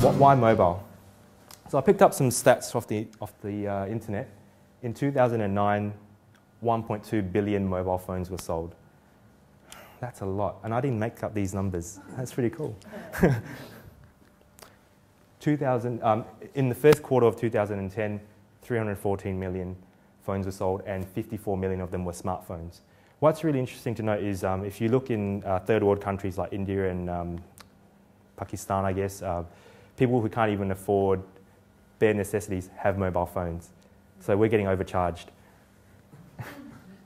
Why mobile? So I picked up some stats off the internet. In 2009, 1.2 billion mobile phones were sold. That's a lot, and I didn't make up these numbers. That's pretty cool. In the first quarter of 2010, 314 million phones were sold, and 54 million of them were smartphones. What's really interesting to note is if you look in third world countries like India and Pakistan, I guess, people who can't even afford bare necessities have mobile phones. So we're getting overcharged.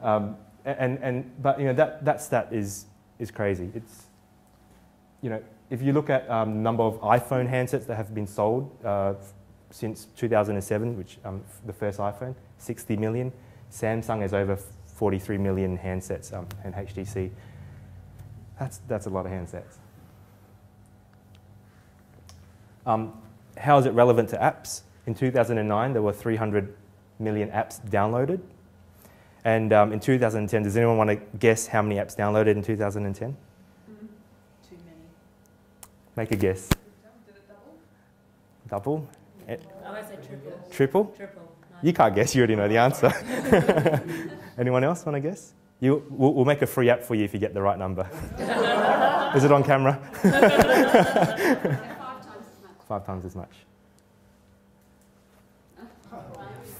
But that stat is crazy. It's, if you look at number of iPhone handsets that have been sold since 2007, which the first iPhone, 60 million. Samsung has over 43 million handsets and HTC. That's a lot of handsets. How is it relevant to apps? In 2009, there were 300 million apps downloaded. And in 2010, does anyone want to guess how many apps downloaded in 2010? Too many. Make a guess. Did it double? Double? I would say triple. Triple? Triple. No. You can't guess, you already know the answer. Anyone else want to guess? We'll make a free app for you if you get the right number. Is it on camera? 5 times as much.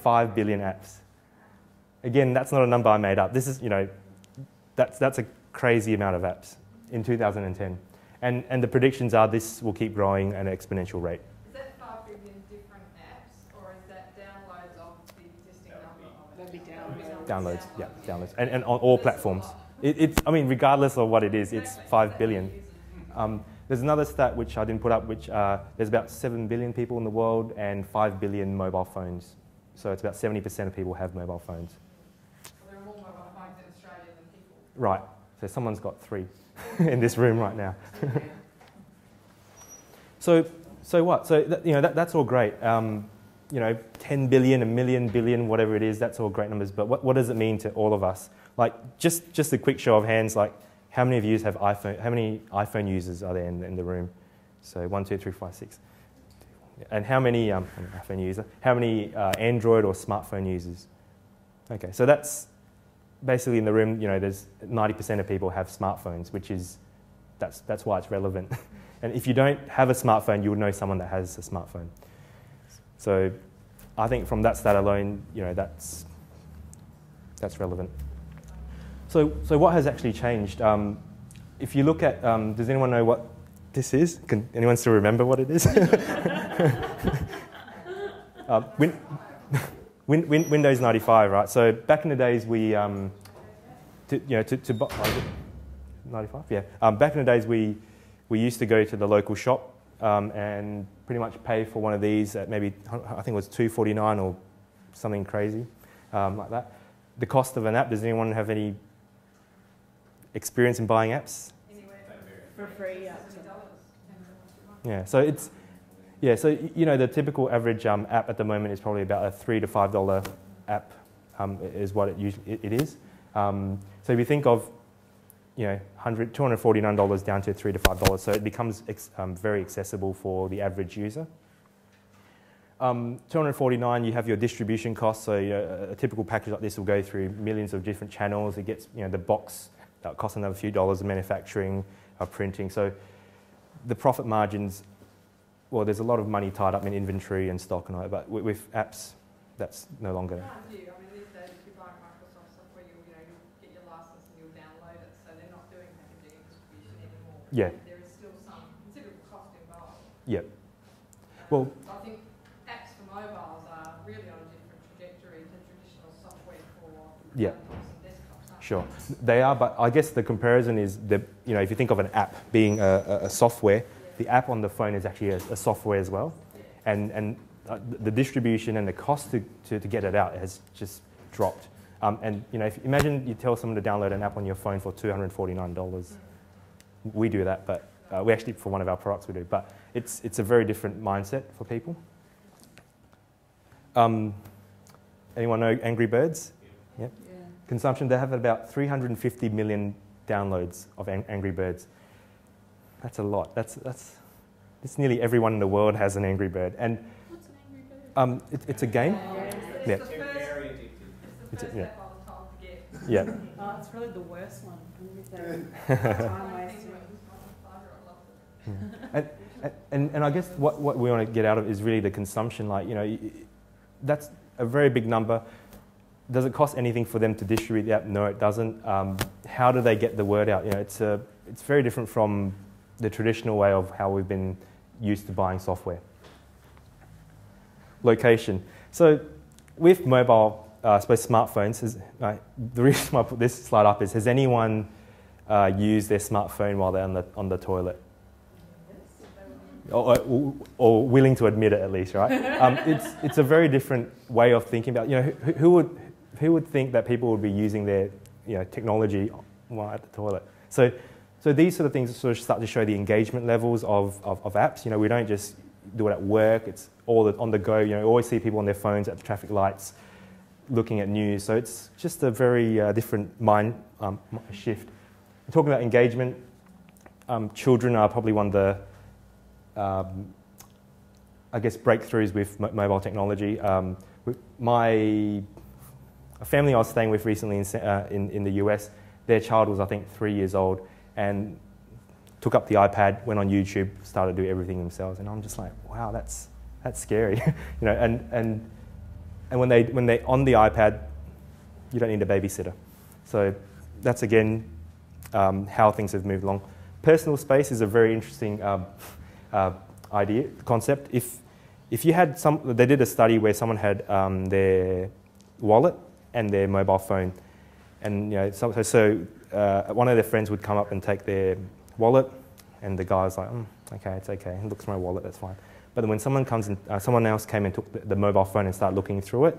5 billion apps. Again, that's not a number I made up. This is, that's a crazy amount of apps in 2010. And the predictions are this will keep growing at an exponential rate. Is that 5 billion different apps, or is that downloads of the existing number? That'd be downloads. Downloads, yeah, downloads. And on all platforms. Regardless of what it is, it's 5 billion. There's another stat which I didn't put up, which there's about 7 billion people in the world and 5 billion mobile phones. So it's about 70% of people have mobile phones. Well, there are more mobile phones in Australia than people. Right. So someone's got 3 in this room right now. So what? So that's all great. 10 billion, a million, billion, whatever it is, that's all great numbers. But what does it mean to all of us? Like just a quick show of hands. Like how many of you have iPhone? How many iPhone users are there in the room? So 1, 2, 3, 4, 5, 6. And how many iPhone user? How many Android or smartphone users? Okay, so that's basically in the room. There's 90% of people have smartphones, which is that's why it's relevant. And if you don't have a smartphone, you would know someone that has a smartphone. So I think from that stat alone, that's relevant. So what has actually changed? If you look at, does anyone know what this is? Can anyone still remember what it is? Windows 95, right? So back in the days, we, to buy, 95, yeah. Back in the days, we used to go to the local shop and pretty much pay for one of these at maybe, I think it was $2.49 or something crazy like that. The cost of an app, does anyone have any experience in buying apps? For free, yeah. Yeah, so it's, the typical average app at the moment is probably about a $3 to $5 app is what it usually is. So if you think of, $249 down to $3 to $5, so it becomes very accessible for the average user. $249, you have your distribution costs, so a typical package like this will go through millions of different channels. It gets, the box that costs another few dollars of manufacturing, printing. So the profit margins, well, there's a lot of money tied up in inventory and stock and all that, but with apps, that's no longer. These days, if you buy Microsoft software, you'll get your license and you'll download it, so they're not doing packaging and distribution anymore. Yeah. There is still some considerable cost involved. Yeah. Well, I think apps for mobiles are really on a different trajectory to traditional software for laptops and desktops. Sure, they are, but I guess the comparison is if you think of an app being a software, the app on the phone is actually a software as well, and the distribution and the cost to get it out has just dropped. If imagine you tell someone to download an app on your phone for $249, we do that, but we actually for one of our products we do, but it's a very different mindset for people. Anyone know Angry Birds? Yep. Yeah. Consumption, they have about 350 million downloads of Angry Birds. That's a lot. That's This nearly everyone in the world has an Angry Bird. And What's an angry bird? it's a game. It's Yeah. the first, it's the first Yeah. step I was told to get. Yeah. Oh, it's really the worst one. With the time I think wasting. it was my father, I loved it. And I guess what we want to get out of is really the consumption. Like, you know, that's a very big number. Does it cost anything for them to distribute the app? No, it doesn't. How do they get the word out? You know, it's very different from the traditional way of how we've been used to buying software. Location. So with mobile, I suppose smartphones, the reason why I put this slide up is, has anyone used their smartphone while they're on the toilet? Or willing to admit it at least, right? It's a very different way of thinking about, you know, who would think that people would be using their, you know, technology while at the toilet? So these sort of things sort of start to show the engagement levels of apps. You know, we don't just do it at work, it's all on the go. You know, you always see people on their phones at the traffic lights looking at news. So it's just a very different mind shift. Talking about engagement, children are probably one of the I guess breakthroughs with mobile technology. A family I was staying with recently in the US, their child was I think 3 years old and took up the iPad, went on YouTube, started to do everything themselves, and I'm just like, wow, that's scary, you know. And when they're on the iPad, you don't need a babysitter. So that's again how things have moved along. Personal space is a very interesting concept. If you had they did a study where someone had their wallet and their mobile phone, and you know, so one of their friends would come up and take their wallet, and the guy was like, okay, it's okay, it looks at my wallet, that's fine. But then when someone else came and took the mobile phone and started looking through it,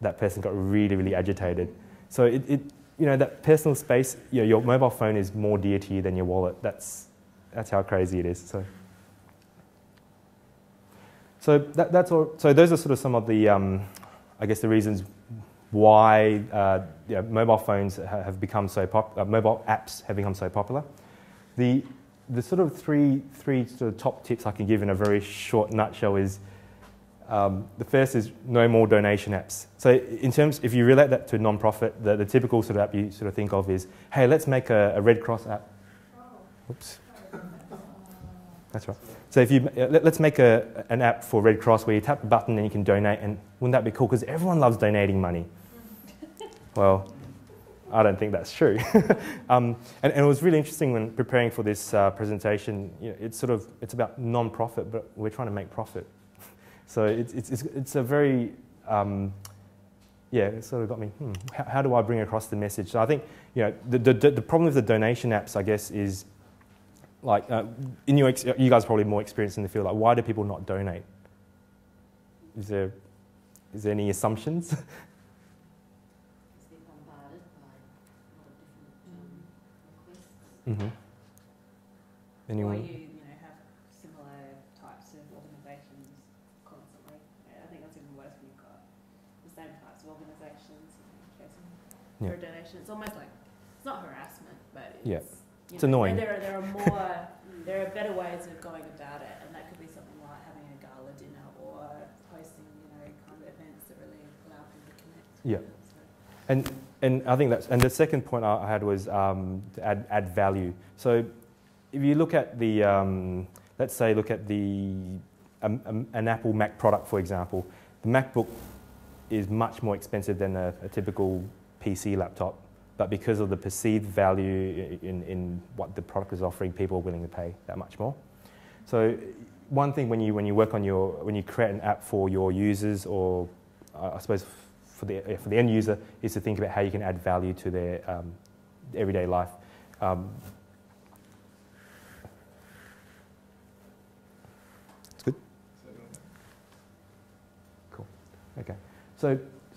that person got really, really agitated. So you know, that personal space, you know, your mobile phone is more dear to you than your wallet. That's how crazy it is. So that's all. So those are sort of some of the, I guess, the reasons why mobile phones have become so popular. Mobile apps have become so popular. The sort of three sort of top tips I can give in a very short nutshell is, the first is no more donation apps. So in terms, if you relate that to non-profit, the typical sort of app you sort of think of is, hey, let's make a Red Cross app. Oops. That's right. So if let's make an app for Red Cross where you tap the button and you can donate, and wouldn't that be cool? Because everyone loves donating money. Well, I don't think that's true. And it was really interesting when preparing for this presentation. You know, it's about non-profit, but we're trying to make profit. So it's a very it sort of got me. How do I bring across the message? So I think, you know, the problem with the donation apps, I guess, is like you guys are probably more experienced in the field. Like, why do people not donate? Is there any assumptions? They're bombarded by a lot of different requests. Mm-hmm. Anyone? Or you know, have similar types of organisations constantly. Yeah, I think that's even worse when you've got the same types of organisations chasing for a donation. It's almost like, it's not harassment, but it's, it's annoying. And there are more, there are better ways of going about it, and that could be something like having a gala dinner or hosting, you know, kind of events that really allow people to connect. Yeah. And I think and the second point I had was to add value. So if you look at the, let's say look at an Apple Mac product, for example, the MacBook is much more expensive than a typical PC laptop, but because of the perceived value in what the product is offering, people are willing to pay that much more. So one thing when you work on when you create an app for your users, or I suppose for the end user, is to think about how you can add value to their everyday life. It's good. Cool. Okay. So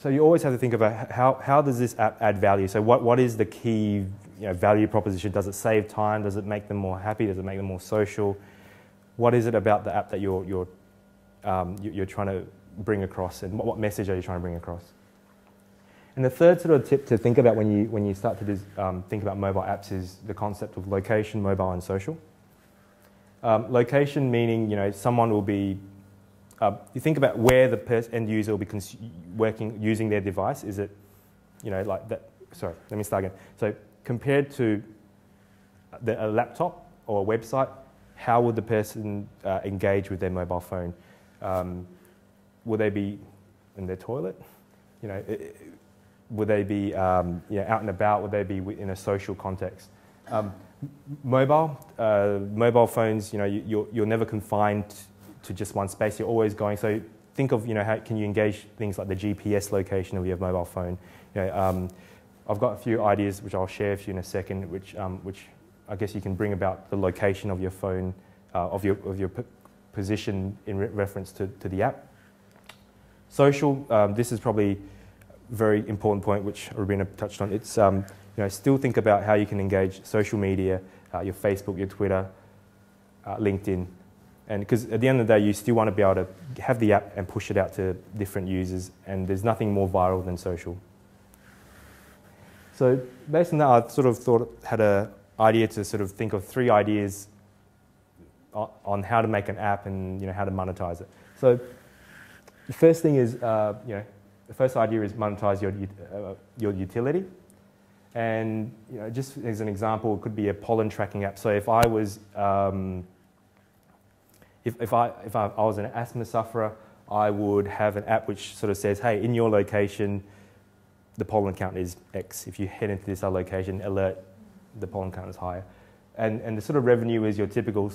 you always have to think about how does this app add value? So what is the key value proposition? Does it save time? Does it make them more happy? Does it make them more social? What is it about the app that you're trying to bring across, and what message are you trying to bring across? And the third sort of tip to think about when you start to think about mobile apps is the concept of location, mobile, and social. Location meaning, someone will be, you think about where the end user will be using their device. Is it, like that? Sorry, let me start again. So compared to a laptop or a website, how would the person engage with their mobile phone? Will they be in their toilet? Would they be out and about? Would they be in a social context? Mobile phones, you're never confined to just one space. You're always going. So think of, how can you engage things like the GPS location of your mobile phone. I've got a few ideas which I'll share with you in a second, which I guess you can bring about the location of your phone, of your position in reference to the app. Social, this is probably a very important point which Rubina touched on. It's still think about how you can engage social media, your Facebook, your Twitter, LinkedIn, and because at the end of the day you still want to be able to have the app and push it out to different users, and there's nothing more viral than social. So based on that, I sort of had an idea to sort of think of 3 ideas on how to make an app and how to monetize it. So the first thing is, the first idea is monetize your utility. And just as an example, it could be a pollen tracking app. So if I was if I was an asthma sufferer, I would have an app which sort of says, hey, in your location, the pollen count is X. If you head into this other location, alert, the pollen count is higher. And the sort of revenue is your typical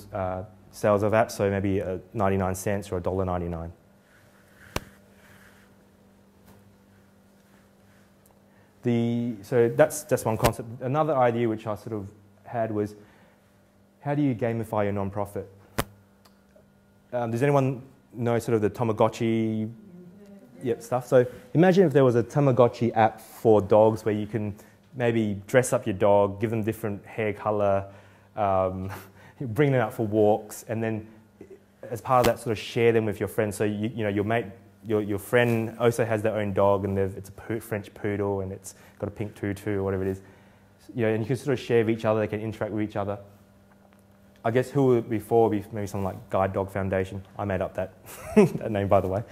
sales of apps, so maybe 99 cents or $1.99. So that's one concept. Another idea which I sort of had was, how do you gamify your non-profit? Does anyone know sort of the Tamagotchi stuff? So imagine if there was a Tamagotchi app for dogs where you can maybe dress up your dog, give them different hair color, bring them out for walks, and then as part of that sort of share them with your friends. So your mate, your friend also has their own dog, and it's a French poodle, and it's got a pink tutu or whatever it is. And you can sort of share with each other. They can interact with each other. I guess who would it be for? Maybe something like Guide Dog Foundation. I made up that that name, by the way.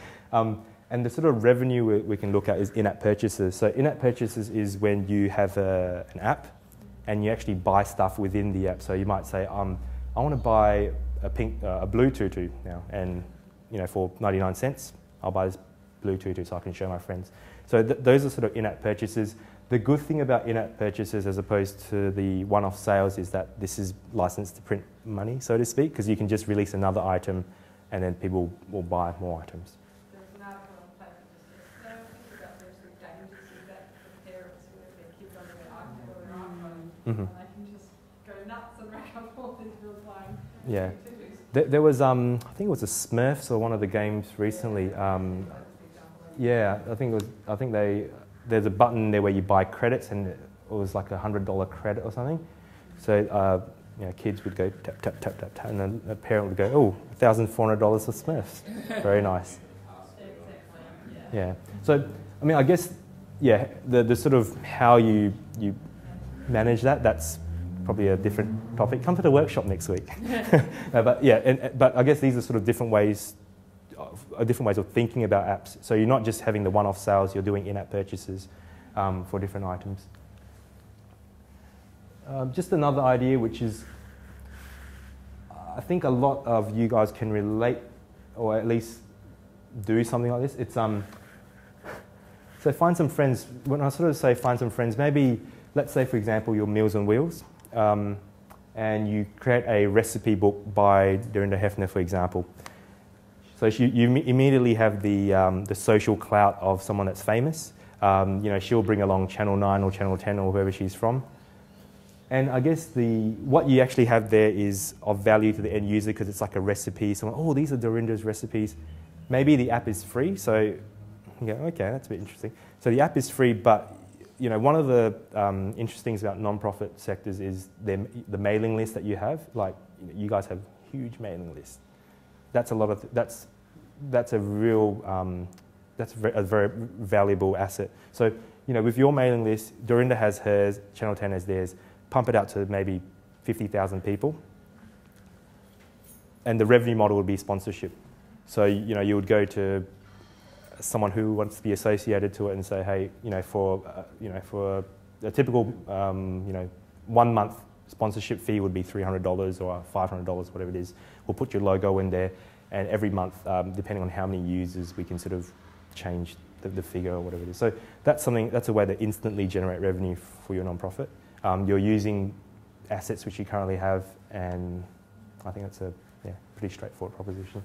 And the sort of revenue we can look at is in-app purchases. So in-app purchases is when you have an app and you actually buy stuff within the app. So you might say, I want to buy a blue tutu now, and for 99 cents, I'll buy this blue tutu so I can show my friends. So those are sort of in-app purchases. The good thing about in-app purchases as opposed to the one-off sales is that this is licensed to print money, so to speak, because you can just release another item and then people will buy more items. There's an article on paper that says, think about there's the dangers of that for parents who have their kids on their iPad or their iPhone, and they can just go nuts and rack up all these bills buying. Yeah. There was, I think it was the Smurfs or one of the games recently. There's a button there where you buy credits, and it was like $100 credit or something. So kids would go tap, tap, tap, tap, tap, and then a parent would go, oh, $1,400 for Smurfs. Very nice. Yeah. So, I mean, I guess, the sort of how you manage that's probably a different topic. Come to the workshop next week. But I guess these are sort of different ways of thinking about apps. So you're not just having the one-off sales, you're doing in-app purchases for different items. Just another idea, which is, I think a lot of you guys can relate, or at least do something like this. It's so find some friends. When I sort of say find some friends, maybe let's say, for example, you're Meals on Wheels, and you create a recipe book by Dorinda Hefner, for example. So you immediately have the social clout of someone that's famous. She'll bring along Channel 9 or Channel 10 or whoever she's from. And I guess what you actually have there is of value to the end user because it's like a recipe. Someone, oh, these are Dorinda's recipes. Maybe the app is free, so you go, okay, that's a bit interesting. So the app is free, but one of the interesting things about non-profit sectors is the mailing list that you have. Like, you guys have huge mailing lists. That's a lot of that's a real that's a very valuable asset. So with your mailing list, Dorinda has hers, Channel 10 has theirs. Pump it out to maybe 50,000 people. and the revenue model would be sponsorship. So you would go to someone who wants to be associated to it and say, hey, for a typical 1 month sponsorship fee would be $300 or $500, whatever it is. We'll put your logo in there, and every month, depending on how many users, we can sort of change the figure or whatever it is. So that's a way to instantly generate revenue for your nonprofit. You're using assets which you currently have, and I think that's a pretty straightforward proposition.